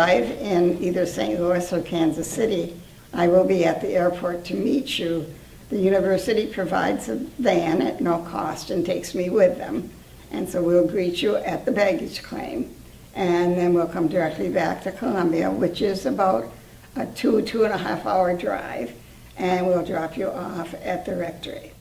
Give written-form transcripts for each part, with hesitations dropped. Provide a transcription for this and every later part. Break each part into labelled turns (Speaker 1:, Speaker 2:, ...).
Speaker 1: arrive in either St. Louis or Kansas City, I will be at the airport to meet you. The university provides a van at no cost and takes me with them. And so we'll greet you at the baggage claim. And then we'll come directly back to Columbia, which is about a 2.5 hour drive. And we'll drop you off at the rectory.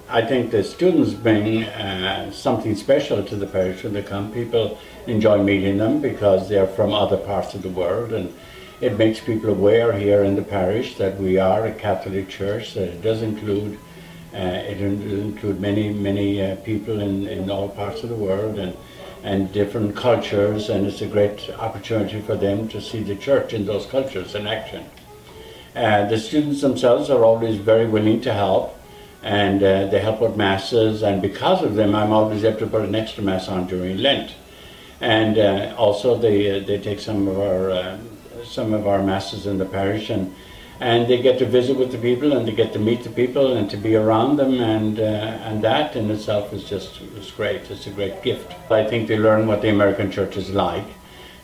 Speaker 2: I think the students bring something special to the parish when they come. People enjoy meeting them because they're from other parts of the world, and it makes people aware here in the parish that we are a Catholic church, that it does include many people in all parts of the world and different cultures, and it's a great opportunity for them to see the church in those cultures in action. The students themselves are always very willing to help, and they help with masses, and because of them I'm always able to put an extra mass on during Lent. And also they take some of our masses in the parish, and they get to visit with the people, and they get to meet the people and to be around them, and that in itself is great. It's a great gift. I think they learn what the American church is like,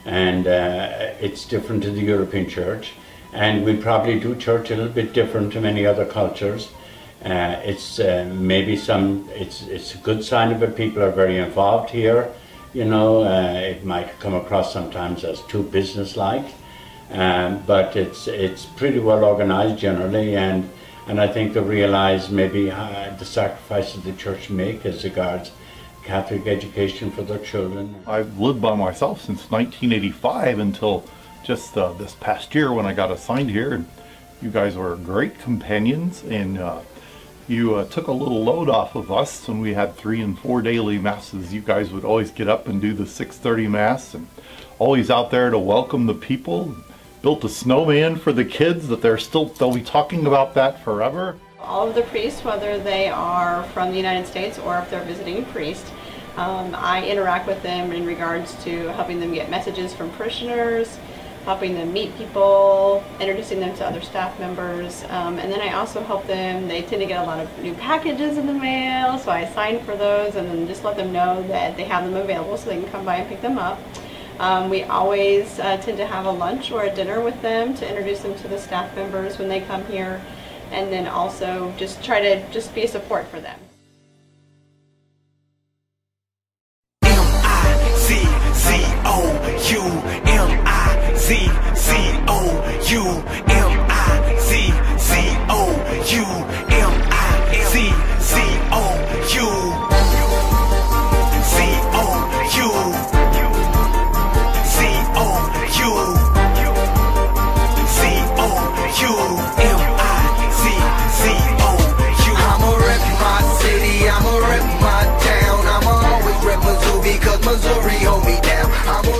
Speaker 2: and it's different to the European church, and we probably do church a little bit different to many other cultures. It's a good sign of it. People are very involved here. You know, it might come across sometimes as too business-like, but it's pretty well organized generally, and I think they realize maybe the sacrifices the church make as regards Catholic education for their children.
Speaker 3: I've lived by myself since 1985 until just this past year when I got assigned here, and you guys were great companions, and you took a little load off of us when we had 3 and 4 daily masses. You guys would always get up and do the 6:30 mass, and always out there to welcome the people. Built a snowman for the kids that they'll be talking about that forever.
Speaker 4: All of the priests, whether they are from the United States or if they're visiting priests, I interact with them in regards to helping them get messages from parishioners, helping them meet people, introducing them to other staff members, and then I also help them. They tend to get a lot of new packages in the mail, so I sign for those and then just let them know that they have them available so they can come by and pick them up. We always tend to have a lunch or a dinner with them to introduce them to the staff members when they come here, and then also just try to just be a support for them.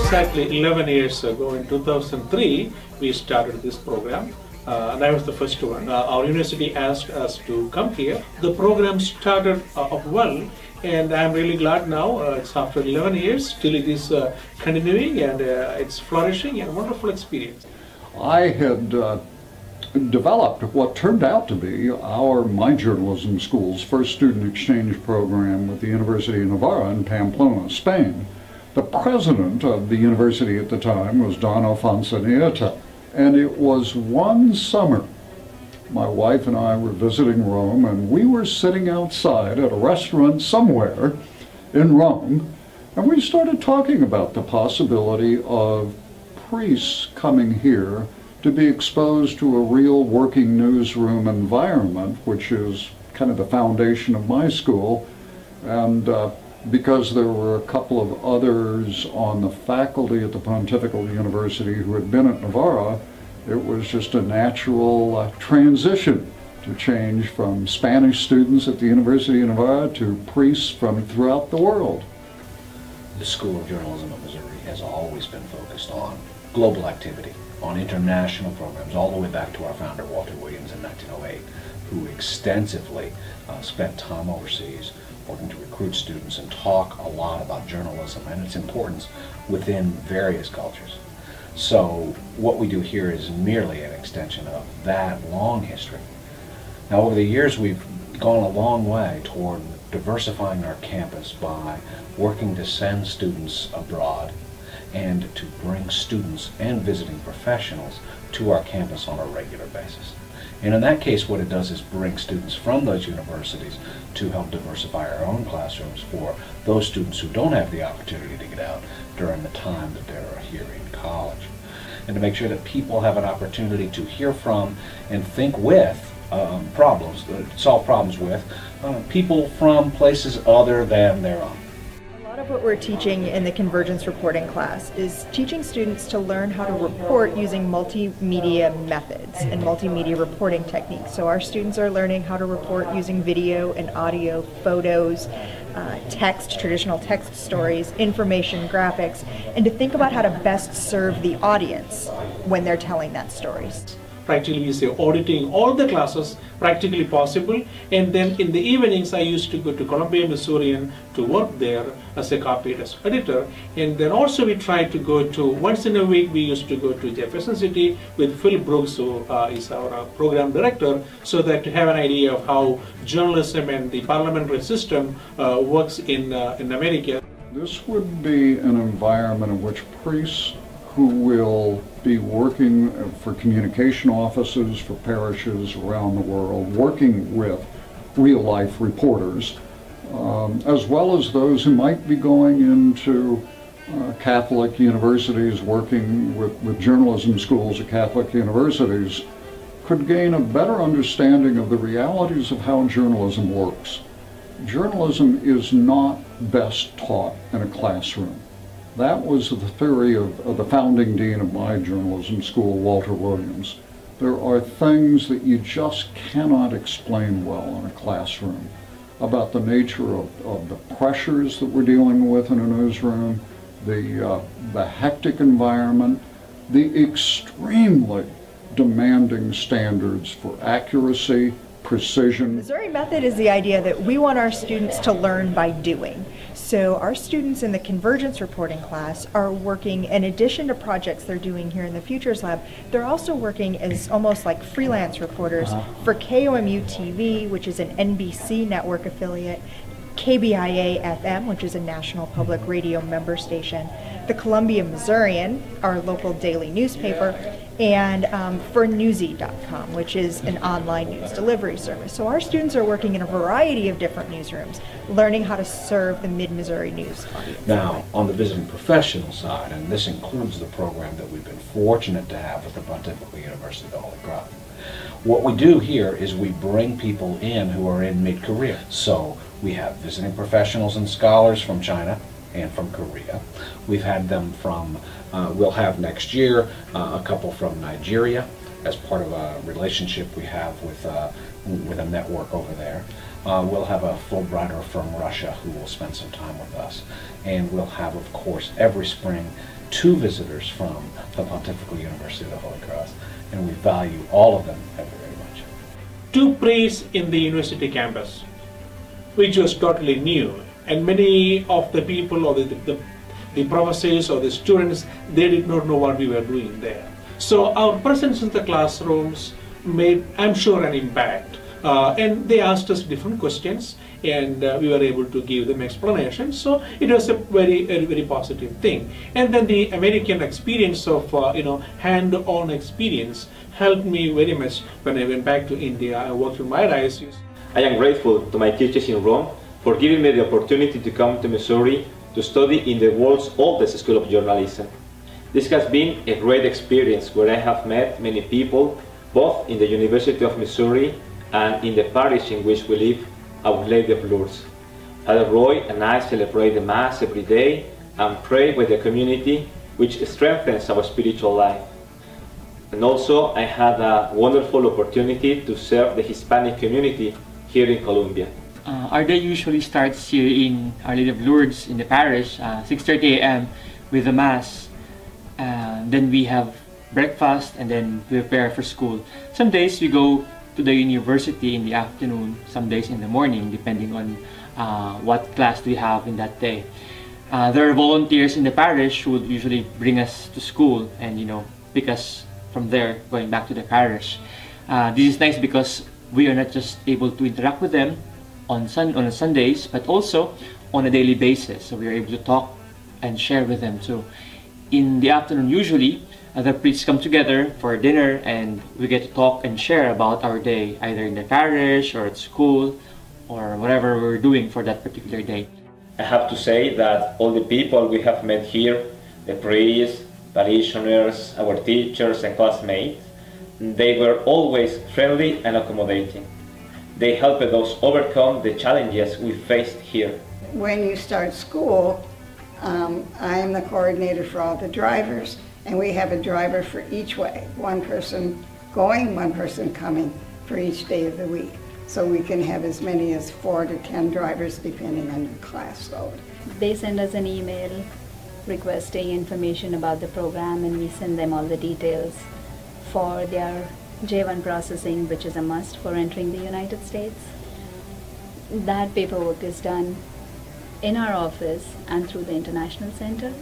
Speaker 5: Exactly 11 years ago, in 2003, we started this program. And I was the first one. Our university asked us to come here. The program started off well, and I'm really glad now. It's after 11 years, still it is continuing, and it's flourishing, and a wonderful experience.
Speaker 6: I had developed what turned out to be my journalism school's first student exchange program with the University of Navarra in Pamplona, Spain. The president of the university at the time was Don Alfonso Nieta, and it was one summer. My wife and I were visiting Rome, and we were sitting outside at a restaurant somewhere in Rome, and we started talking about the possibility of priests coming here to be exposed to a real working newsroom environment, which is kind of the foundation of my school. And because there were a couple of others on the faculty at the Pontifical University who had been at Navarra, it was just a natural transition to change from Spanish students at the University of Navarra to priests from throughout the world.
Speaker 7: The School of Journalism at Missouri has always been focused on global activity, on international programs, all the way back to our founder, Walter Williams, in 1908, who extensively spent time overseas working to recruit students and talk a lot about journalism and its importance within various cultures. So what we do here is merely an extension of that long history. Now, over the years, we've gone a long way toward diversifying our campus by working to send students abroad and to bring students and visiting professionals to our campus on a regular basis. And in that case, what it does is bring students from those universities to help diversify our own classrooms for those students who don't have the opportunity to get out during the time that they're here in college. And to make sure that people have an opportunity to hear from and think with solve problems with people from places other than their own.
Speaker 8: A lot of what we're teaching in the convergence reporting class is teaching students to learn how to report using multimedia methods and multimedia reporting techniques. So our students are learning how to report using video and audio, photos, text, traditional text stories, information, graphics, and to think about how to best serve the audience when they're telling that stories.
Speaker 5: Practically, we say auditing all the classes practically possible, and then in the evenings I used to go to Columbia, Missouri to work there as a copy editor, and then also we tried to go to, once in a week we used to go to Jefferson City with Phil Brooks, who is our program director, so that to have an idea of how journalism and the parliamentary system works in America.
Speaker 6: This would be an environment in which priests who will be working for communication offices, for parishes around the world, working with real-life reporters, as well as those who might be going into Catholic universities, working with journalism schools at Catholic universities, could gain a better understanding of the realities of how journalism works. Journalism is not best taught in a classroom. That was the theory of the founding dean of my journalism school, Walter Williams. There are things that you just cannot explain well in a classroom about the nature of the pressures that we're dealing with in a newsroom, the hectic environment, the extremely demanding standards for accuracy, precision.
Speaker 8: Missouri Method is the idea that we want our students to learn by doing. So our students in the convergence reporting class are working, in addition to projects they're doing here in the Futures Lab, they're also working as almost like freelance reporters for KOMU TV, which is an NBC network affiliate, KBIA FM, which is a national public radio member station, the Columbia Missourian, our local daily newspaper, and for Newsy.com, which is an online news delivery service. So our students are working in a variety of different newsrooms, learning how to serve the mid-Missouri news audience.
Speaker 7: Now, on the visiting professional side, and this includes the program that we've been fortunate to have at the Pontifical University of the Holy Cross, what we do here is we bring people in who are in mid-career. So we have visiting professionals and scholars from China and from Korea. We've had them from, we'll have next year a couple from Nigeria as part of a relationship we have with a network over there. We'll have a Fulbrighter from Russia who will spend some time with us. And we'll have, of course, every spring 2 visitors from the Pontifical University of the Holy Cross, and we value all of them very, very much.
Speaker 5: 2 priests in the university campus, which was totally new, and many of the people or the professors or the students, they did not know what we were doing there. So our presence in the classrooms made, I'm sure, an impact. And they asked us different questions, and we were able to give them explanations. So it was a very positive thing. And then the American experience of hand-on experience helped me very much when I went back to India. I worked in my diocese.
Speaker 9: I am grateful to my teachers in Rome for giving me the opportunity to come to Missouri to study in the world's oldest school of journalism. This has been a great experience where I have met many people, both in the University of Missouri and in the parish in which we live, Our Lady of Lourdes. Father Roy and I celebrate the Mass every day and pray with the community, which strengthens our spiritual life. And also, I had a wonderful opportunity to serve the Hispanic community here in Columbia.
Speaker 10: Our day usually starts here in Our Lady of Lourdes in the parish, 6:30 a.m. with the Mass. Then we have breakfast and then we prepare for school. Some days we go to the university in the afternoon, some days in the morning, depending on what class we have in that day. There are volunteers in the parish who would usually bring us to school and pick us from there going back to the parish. This is nice because we are not just able to interact with them on Sundays, but also on a daily basis. So we are able to talk and share with them too. In the afternoon, usually, the priests come together for dinner and we get to talk and share about our day, either in the parish or at school or whatever we're doing for that particular day.
Speaker 9: I have to say that all the people we have met here, the priests, parishioners, our teachers and classmates, they were always friendly and accommodating. They helped us overcome the challenges we faced here.
Speaker 1: When you start school, I am the coordinator for all the drivers, and we have a driver for each way. One person going, one person coming for each day of the week. So we can have as many as 4 to 10 drivers depending on your class load.
Speaker 11: They send us an email requesting information about the program, and we send them all the details for their J1 processing, which is a must for entering the United States. That paperwork is done in our office and through the International Center.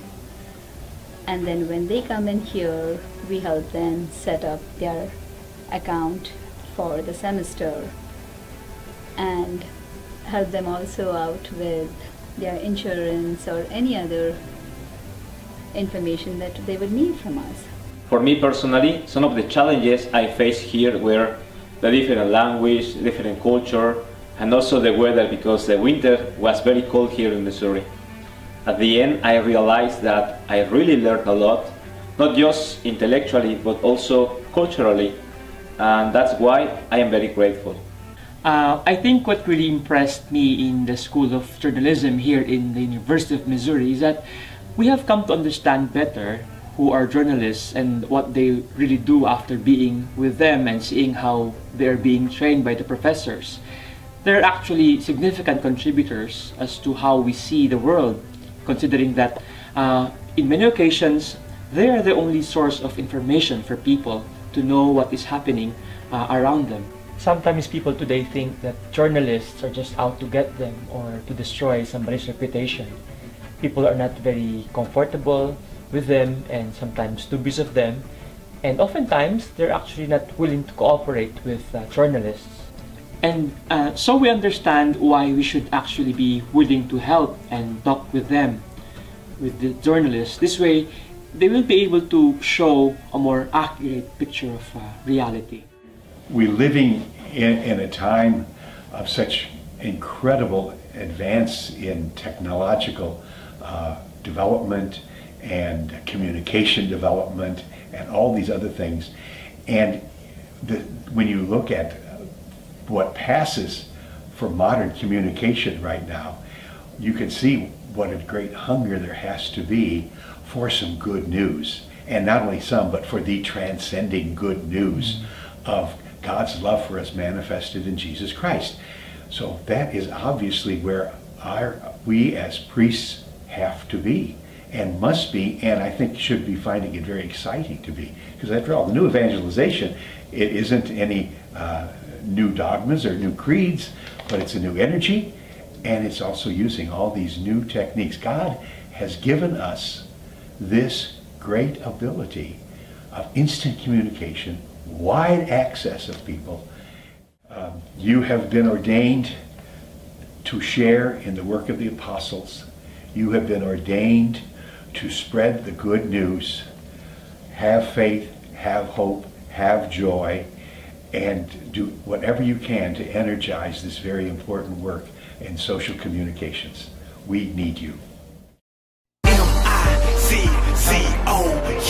Speaker 11: And then when they come in here, we help them set up their account for the semester and help them also out with their insurance or any other information that they would need from us.
Speaker 9: For me personally, some of the challenges I faced here were the different language, different culture, and also the weather, because the winter was very cold here in Missouri. At the end, I realized that I really learned a lot, not just intellectually, but also culturally, and that's why I am very grateful.
Speaker 10: I think what really impressed me in the School of Journalism here in the University of Missouri is that we have come to understand better who are journalists and what they really do after being with them and seeing how they're being trained by the professors. They're actually significant contributors as to how we see the world, considering that in many occasions they are the only source of information for people to know what is happening around them. Sometimes people today think that journalists are just out to get them or to destroy somebody's reputation. People are not very comfortable with them and sometimes dubious of them, and oftentimes they're actually not willing to cooperate with journalists. And so we understand why we should actually be willing to help and talk with them, with the journalists. This way, they will be able to show a more accurate picture of reality.
Speaker 12: We're living in a time of such incredible advance in technological development and communication development and all these other things. And when you look at what passes for modern communication right now, you can see what a great hunger there has to be for some good news. And not only some, but for the transcending good news of God's love for us manifested in Jesus Christ. So that is obviously where we as priests have to be and must be, and I think should be finding it very exciting to be. Because after all, the new evangelization, it isn't any new dogmas or new creeds, but it's a new energy, and it's also using all these new techniques. God has given us this great ability of instant communication, wide access of people. You have been ordained to share in the work of the apostles. You have been ordained to spread the good news. Have faith, have hope, have joy, and do whatever you can to energize this very important work in social communications. We need you.
Speaker 13: MIZZO,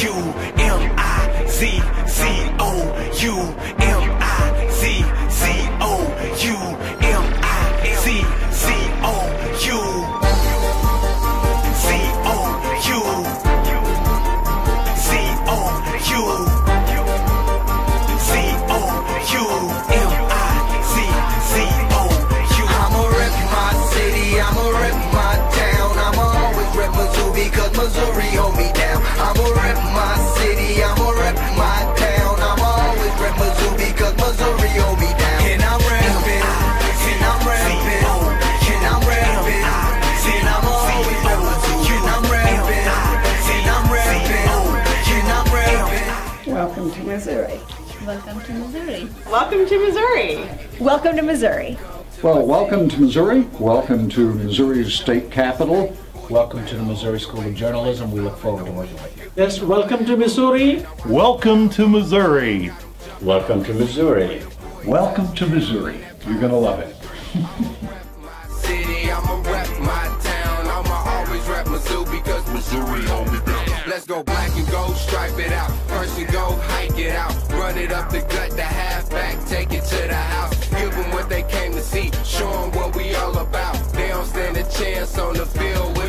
Speaker 1: welcome to Missouri.
Speaker 11: Welcome to Missouri.
Speaker 4: Welcome to Missouri.
Speaker 8: Welcome to Missouri.
Speaker 6: Well, welcome to Missouri. Welcome to Missouri's state capital.
Speaker 7: Welcome to the Missouri School of Journalism. We look forward to working with you.
Speaker 5: Yes, welcome to Missouri.
Speaker 3: Welcome to Missouri.
Speaker 2: Welcome to Missouri.
Speaker 12: Welcome to Missouri. You're going to love it.
Speaker 13: City, I'ma rep my town. I'ma always rep Mizzou because Missouri hold me down. Let's go black and gold, stripe it out. First and go, hike it out. Run it up the gut, the halfback, take it to the house. Give them what they came to see, show them what we all about. They don't stand a chance on the field.